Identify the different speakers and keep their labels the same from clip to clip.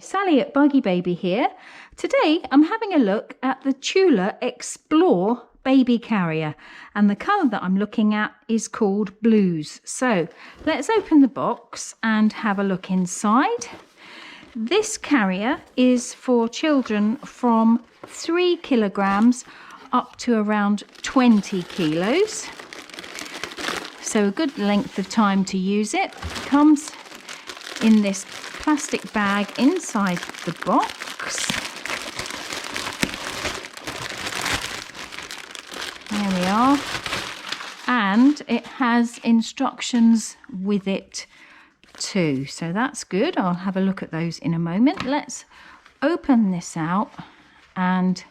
Speaker 1: Sally at BuggyBaby here. Today I'm having a look at the Tula Explore baby carrier, and the colour that I'm looking at is called Blues. So let's open the box and have a look inside. This carrier is for children from 3 kilograms up to around 20 kilos. So a good length of time to use it. Comes in this plastic bag inside the box. There we are. And it has instructions with it too. So that's good. I'll have a look at those in a moment. Let's open this out and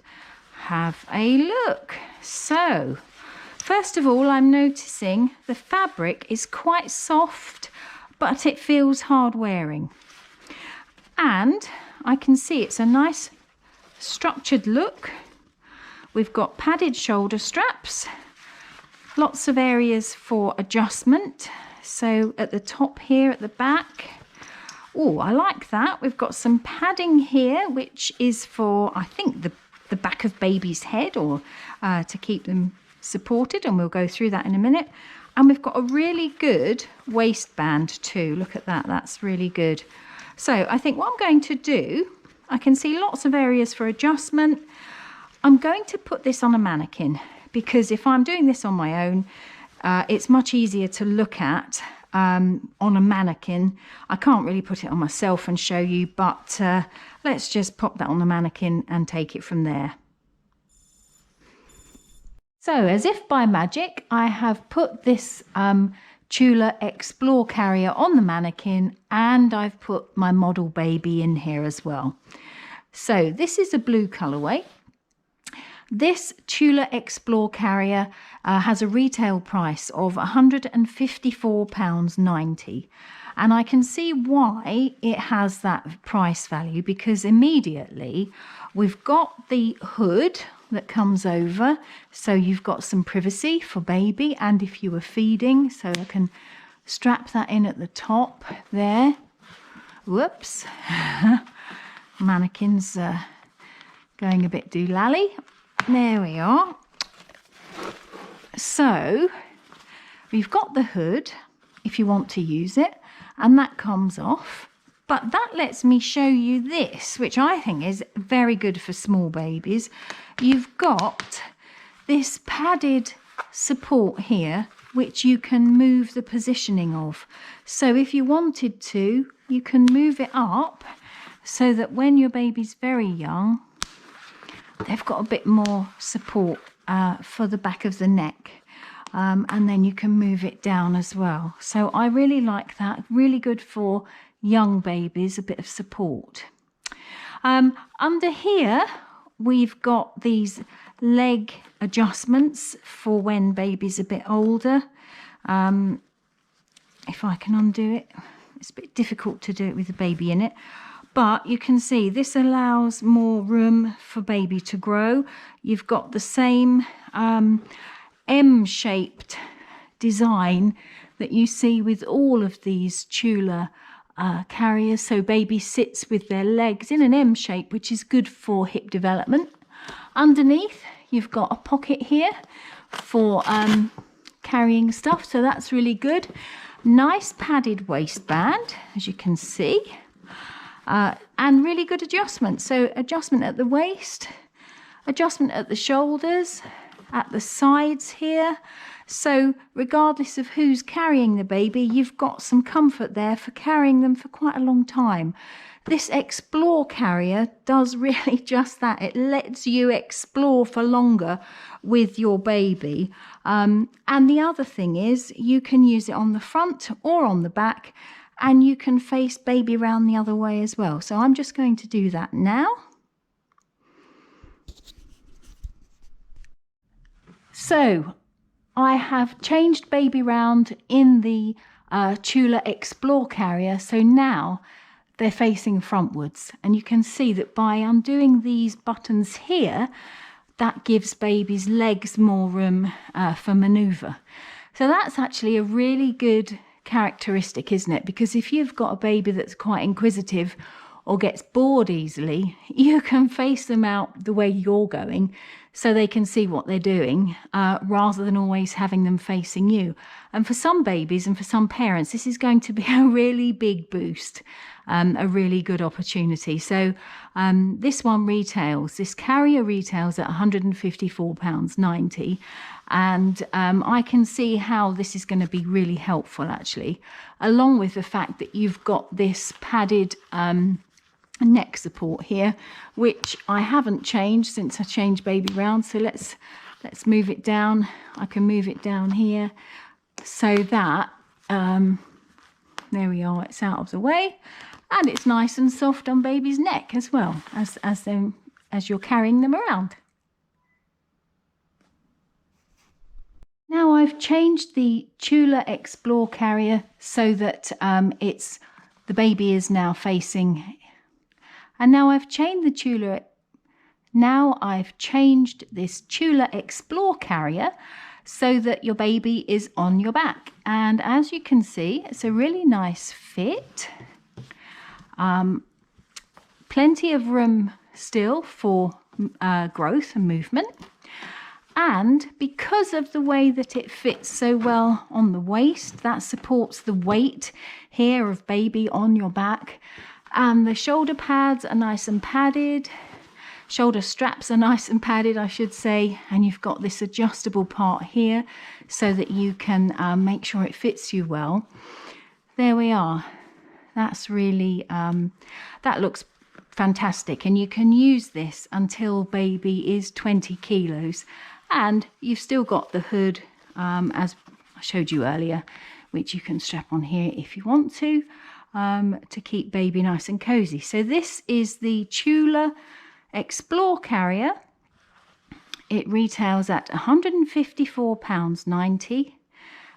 Speaker 1: have a look. So, first of all, I'm noticing the fabric is quite soft, but it feels hard wearing. And I can see it's a nice structured look. We've got padded shoulder straps, lots of areas for adjustment. So at the top here at the back, oh, I like that. We've got some padding here, which is for, I think, the back of baby's head, or to keep them supported, and we'll go through that in a minute. And we've got a really good waistband too. Look at that, that's really good. So I think what I'm going to do, I can see lots of areas for adjustment. I'm going to put this on a mannequin, because if I'm doing this on my own, it's much easier to look at on a mannequin. I can't really put it on myself and show you, but let's just pop that on the mannequin and take it from there. So, as if by magic, I have put this Tula Explore carrier on the mannequin, and I've put my model baby in here as well. So this is a blue colourway. This Tula Explore carrier has a retail price of £154.90, and I can see why it has that price value, because immediately we've got the hood that comes over, so you've got some privacy for baby, and if you were feeding, so I can strap that in at the top there. Whoops. Mannequin's going a bit doolally. There we are. So we've got the hood if you want to use it, and that comes off. But that lets me show you this, which I think is very good for small babies. You've got this padded support here, which you can move the positioning of. So if you wanted to, you can move it up so that when your baby's very young, they've got a bit more support for the back of the neck. And then you can move it down as well. So I really like that. Really good for young babies, a bit of support. Under here, we've got these leg adjustments for when baby's a bit older. If I can undo it, it's a bit difficult to do it with the baby in it. But you can see this allows more room for baby to grow. You've got the same M-shaped design that you see with all of these Tula carriers. So baby sits with their legs in an M shape, which is good for hip development. Underneath, you've got a pocket here for carrying stuff, so that's really good. Nice padded waistband, as you can see. And really good adjustment. So adjustment at the waist, adjustment at the shoulders, at the sides here. So regardless of who's carrying the baby, you've got some comfort there for carrying them for quite a long time. This Explore carrier does really just that. It lets you explore for longer with your baby. And the other thing is you can use it on the front or on the back, and you can face baby round the other way as well. So I'm just going to do that now. So I have changed baby round in the Tula Explore carrier. So now they're facing frontwards. And you can see that by undoing these buttons here, that gives baby's legs more room for manoeuvre. So that's actually a really good characteristic, isn't it? Because if you've got a baby that's quite inquisitive, or gets bored easily, you can face them out the way you're going so they can see what they're doing, rather than always having them facing you. And for some babies and for some parents, this is going to be a really big boost, a really good opportunity. So this carrier retails at £154.90. And I can see how this is going to be really helpful, actually, along with the fact that you've got this padded neck support here, which I haven't changed since I changed baby round. So let's move it down. I can move it down here so that there we are, it's out of the way, and it's nice and soft on baby's neck as well as you're carrying them around. Now I've changed the Tula Explore carrier so that the baby is now facing. And now I've changed this Tula Explore carrier so that your baby is on your back. And as you can see, it's a really nice fit. Plenty of room still for growth and movement. And because of the way that it fits so well on the waist, that supports the weight here of baby on your back. And the shoulder pads are nice and padded. Shoulder straps are nice and padded, I should say. And you've got this adjustable part here so that you can make sure it fits you well. There we are. That's really, that looks fantastic. And you can use this until baby is 20 kilos. And you've still got the hood, as I showed you earlier, which you can strap on here if you want to keep baby nice and cozy. So this is the Tula Explore carrier. It retails at £154.90,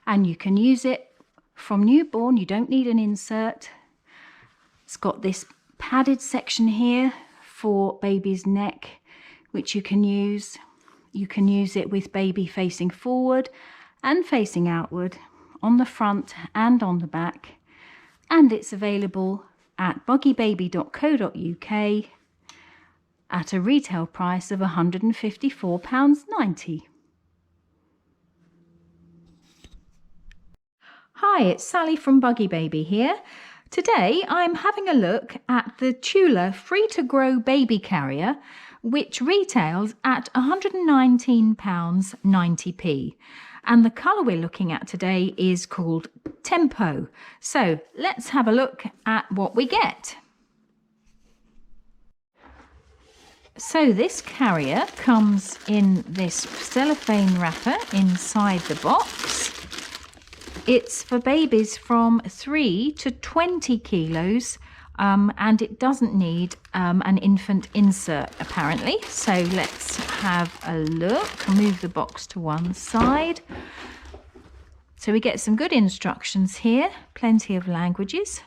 Speaker 1: and you can use it from newborn. You don't need an insert. It's got this padded section here for baby's neck, which you can use. You can use it with baby facing forward and facing outward, on the front and on the back. And it's available at buggybaby.co.uk at a retail price of £154.90. Hi, it's Sally from BuggyBaby here. Today I'm having a look at the Tula Free to Grow Baby Carrier, which retails at £119.90p. And the colour we're looking at today is called Tempo. So let's have a look at what we get. So this carrier comes in this cellophane wrapper inside the box. It's for babies from 3 to 20 kilos. And it doesn't need an infant insert, apparently. So let's have a look. Move the box to one side. So we get some good instructions here, plenty of languages,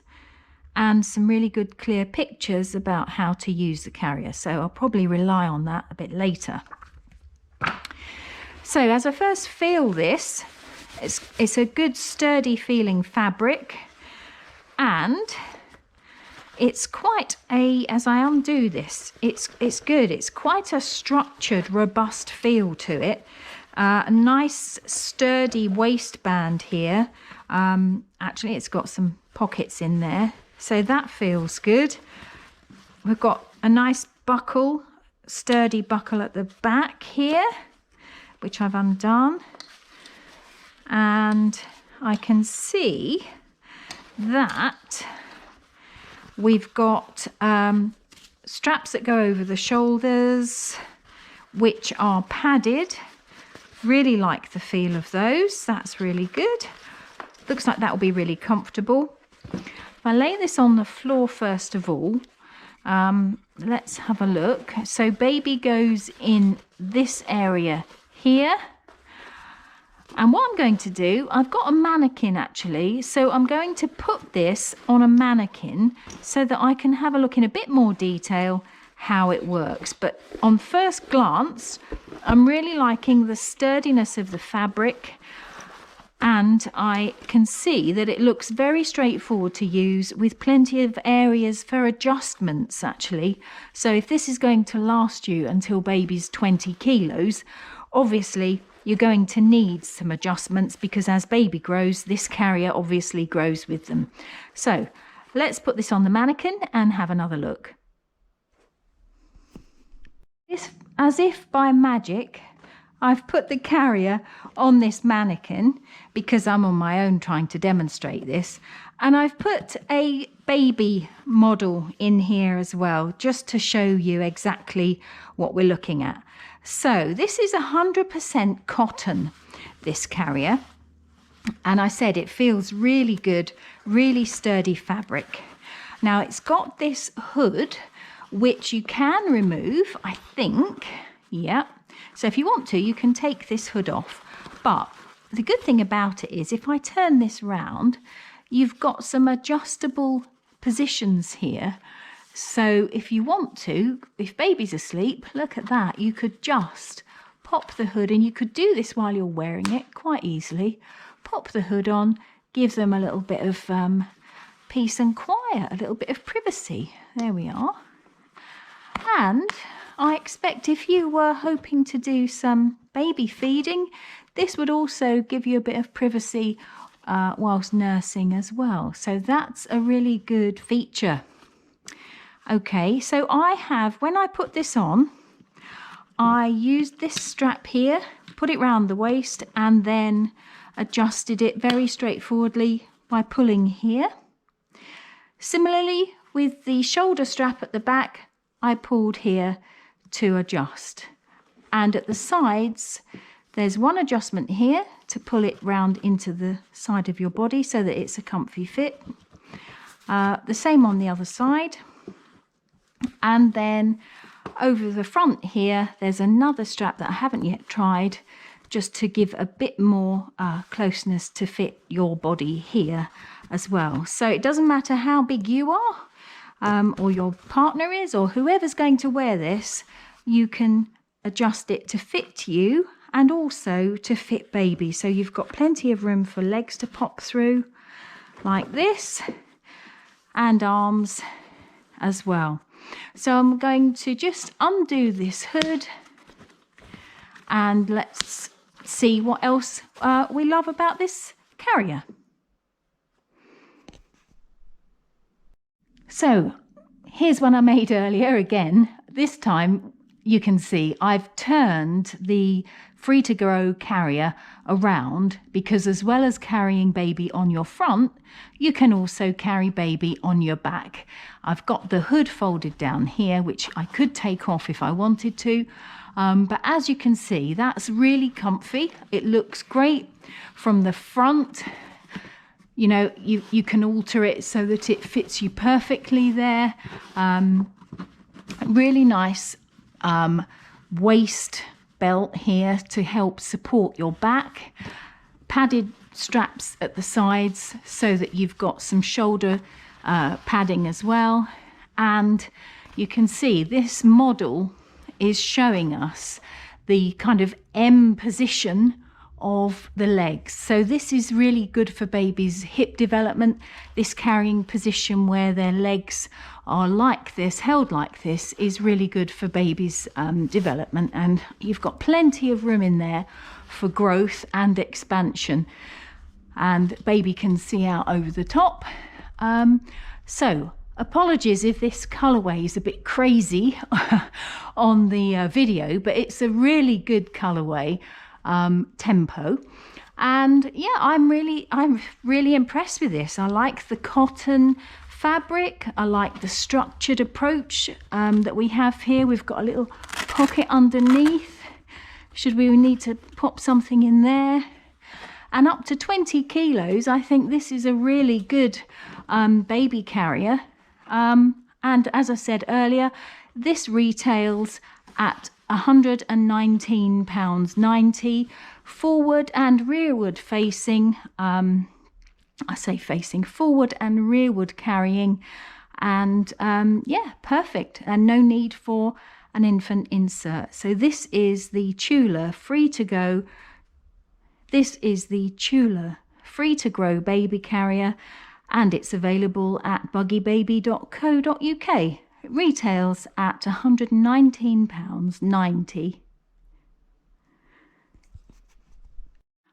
Speaker 1: and some really good clear pictures about how to use the carrier. So I'll probably rely on that a bit later. So as I first feel this, it's a good sturdy feeling fabric, and it's quite as I undo this, it's good. It's quite a structured, robust feel to it. A nice sturdy waistband here. Actually, it's got some pockets in there, so that feels good. We've got a nice buckle, sturdy buckle at the back here, which I've undone. And I can see that we've got straps that go over the shoulders, which are padded. Really like the feel of those. That's really good. Looks like that will be really comfortable. If I lay this on the floor first of all, let's have a look. So baby goes in this area here. And what I'm going to do, I've got a mannequin actually, so I'm going to put this on a mannequin so that I can have a look in a bit more detail how it works. But on first glance, I'm really liking the sturdiness of the fabric. And I can see that it looks very straightforward to use, with plenty of areas for adjustments actually. So if this is going to last you until baby's 20 kilos, obviously you're going to need some adjustments, because as baby grows, this carrier obviously grows with them. So let's put this on the mannequin and have another look. As if by magic, I've put the carrier on this mannequin because I'm on my own trying to demonstrate this. And I've put a baby model in here as well, just to show you exactly what we're looking at. So this is 100% cotton, this carrier. And I said it feels really good, really sturdy fabric. Now it's got this hood, which you can remove, I think. Yeah. So if you want to, you can take this hood off. But the good thing about it is if I turn this round, you've got some adjustable positions here. So if you want to, if baby's asleep, look at that, you could just pop the hood, and you could do this while you're wearing it quite easily. Pop the hood on, give them a little bit of peace and quiet, a little bit of privacy. There we are. And I expect if you were hoping to do some baby feeding, this would also give you a bit of privacy whilst nursing as well. So that's a really good feature. Okay, so I have, when I put this on, I used this strap here, put it round the waist, and then adjusted it very straightforwardly by pulling here. Similarly, with the shoulder strap at the back, I pulled here to adjust. And at the sides, there's one adjustment here to pull it round into the side of your body so that it's a comfy fit. The same on the other side. And then over the front here, there's another strap that I haven't yet tried, just to give a bit more closeness to fit your body here as well. So it doesn't matter how big you are, or your partner is, or whoever's going to wear this, you can adjust it to fit you and also to fit baby. So you've got plenty of room for legs to pop through like this, and arms as well. So I'm going to just undo this hood, and let's see what else we love about this carrier. So here's one I made earlier again. This time you can see I've turned the free to grow carrier around, because as well as carrying baby on your front, you can also carry baby on your back. I've got the hood folded down here, which I could take off if I wanted to. But as you can see, that's really comfy. It looks great from the front. You know, you can alter it so that it fits you perfectly there. Really nice waist belt here to help support your back. Padded straps at the sides so that you've got some shoulder padding as well. And you can see this model is showing us the kind of M position of the legs. So this is really good for baby's hip development. This carrying position where their legs are like this, held like this, is really good for baby's development. And you've got plenty of room in there for growth and expansion. And baby can see out over the top. So apologies if this colorway is a bit crazy on the video, but it's a really good colorway. Tempo, and yeah, I'm really impressed with this. I like the cotton fabric. I like the structured approach that we have here. We've got a little pocket underneath should we need to pop something in there, and up to 20 kilos. I think this is a really good baby carrier, and as I said earlier, this retails at £119.90, forward and rearward facing. I say facing, forward and rearward carrying, and yeah, perfect, and no need for an infant insert. So this is the Tula free to go This is the Tula Free to Grow baby carrier, and it's available at buggybaby.co.uk. It retails at £119.90.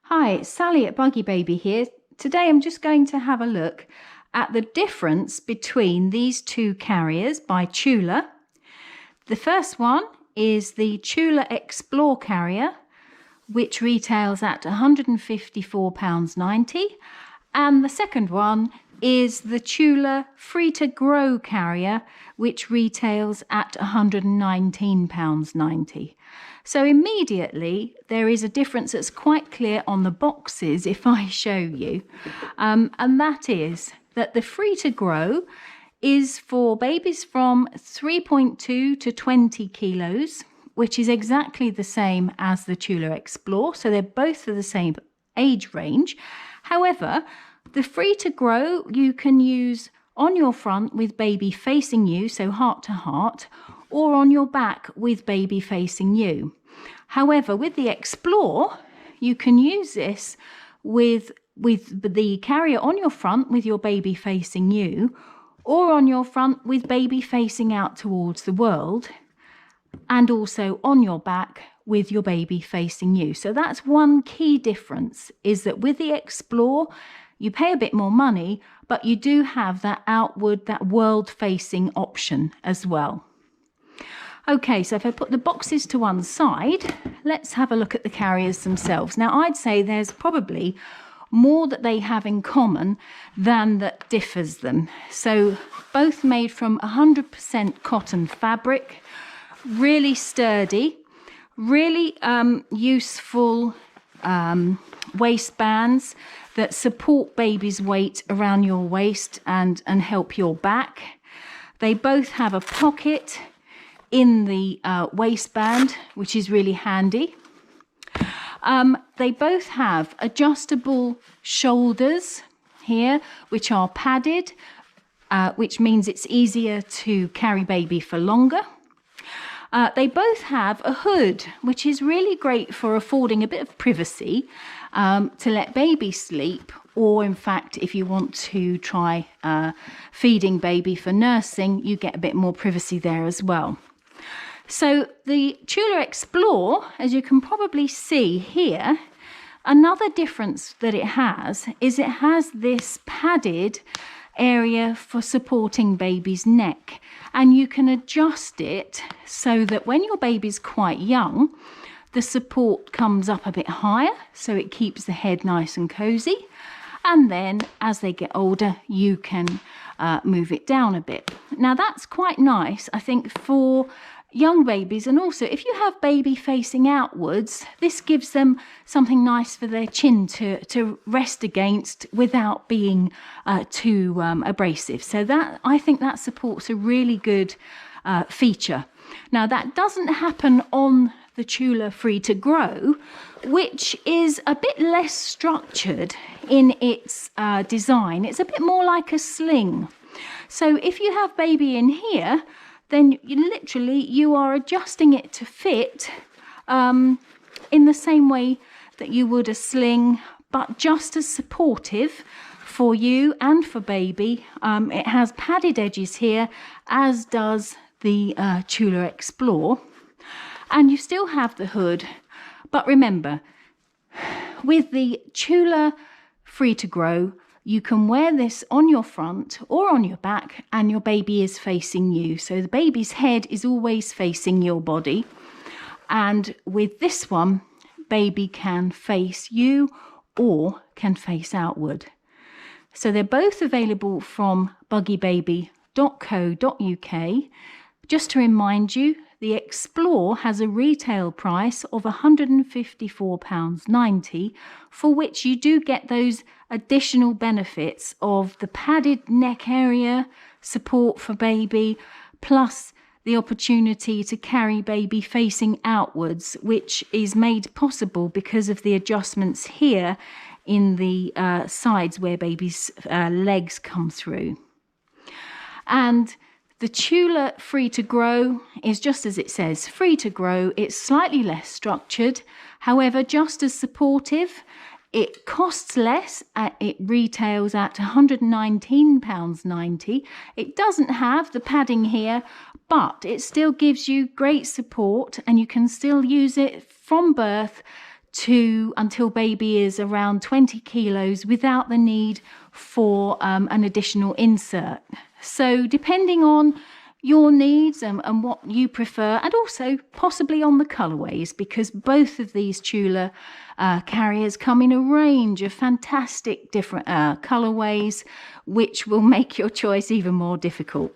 Speaker 1: Hi, it's Sally at BuggyBaby here. Today I'm just going to have a look at the difference between these two carriers by Tula. The first one is the Tula Explore carrier, which retails at £154.90, and the second one is the Tula Free to Grow carrier, which retails at £119.90. So immediately there is a difference that's quite clear on the boxes if I show you, and that is that the Free to Grow is for babies from 3.2 to 20 kilos, which is exactly the same as the Tula Explore. So they're both for the same age range. However, the Free to Grow you can use on your front with baby facing you, so heart to heart, or on your back with baby facing you. However, with the Explore, you can use this with the carrier on your front with your baby facing you, or on your front with baby facing out towards the world, and also on your back with your baby facing you. So that's one key difference, is that with the Explore, you pay a bit more money, but you do have that outward, that world facing option as well. Okay, so if I put the boxes to one side, let's have a look at the carriers themselves. Now, I'd say there's probably more that they have in common than that differs them. So both made from 100% cotton fabric, really sturdy, really useful waistbands that support baby's weight around your waist and help your back. They both have a pocket in the waistband, which is really handy. They both have adjustable shoulders here, which are padded, which means it's easier to carry baby for longer. They both have a hood, which is really great for affording a bit of privacy to let baby sleep, or in fact, if you want to try feeding baby for nursing, you get a bit more privacy there as well. So the Tula Explore, as you can probably see here, another difference that it has is it has this padded area for supporting baby's neck, and you can adjust it so that when your baby's quite young, the support comes up a bit higher, so it keeps the head nice and cozy, and then as they get older you can move it down a bit. Now that's quite nice, I think, for young babies, and also if you have baby facing outwards, this gives them something nice for their chin to rest against without being too abrasive. So that, I think that supports a really good feature. Now that doesn't happen on the Tula Free to Grow, which is a bit less structured in its design. It's a bit more like a sling. So if you have baby in here, then you are adjusting it to fit in the same way that you would a sling, but just as supportive for you and for baby. It has padded edges here, as does the Tula Explore, and you still have the hood. But remember, with the Tula Free to Grow, you can wear this on your front or on your back, and your baby is facing you. So the baby's head is always facing your body. And with this one, baby can face you or can face outward. So they're both available from buggybaby.co.uk. Just to remind you, the Explore has a retail price of £154.90, for which you do get those additional benefits of the padded neck area, support for baby, plus the opportunity to carry baby facing outwards, which is made possible because of the adjustments here in the sides where baby's legs come through. And the Tula Free to Grow is just as it says, free to grow. It's slightly less structured, However, just as supportive, it costs less. It retails at £119.90. It doesn't have the padding here, but it still gives you great support, and you can still use it from birth to until baby is around 20 kilos without the need for an additional insert. So depending on your needs and what you prefer, and also possibly on the colorways, because both of these Tula carriers come in a range of fantastic different colorways, which will make your choice even more difficult.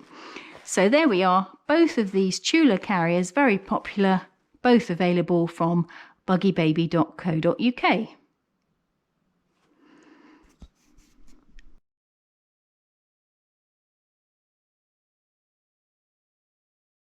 Speaker 1: So there we are, both of these Tula carriers, very popular, both available from buggybaby.co.uk.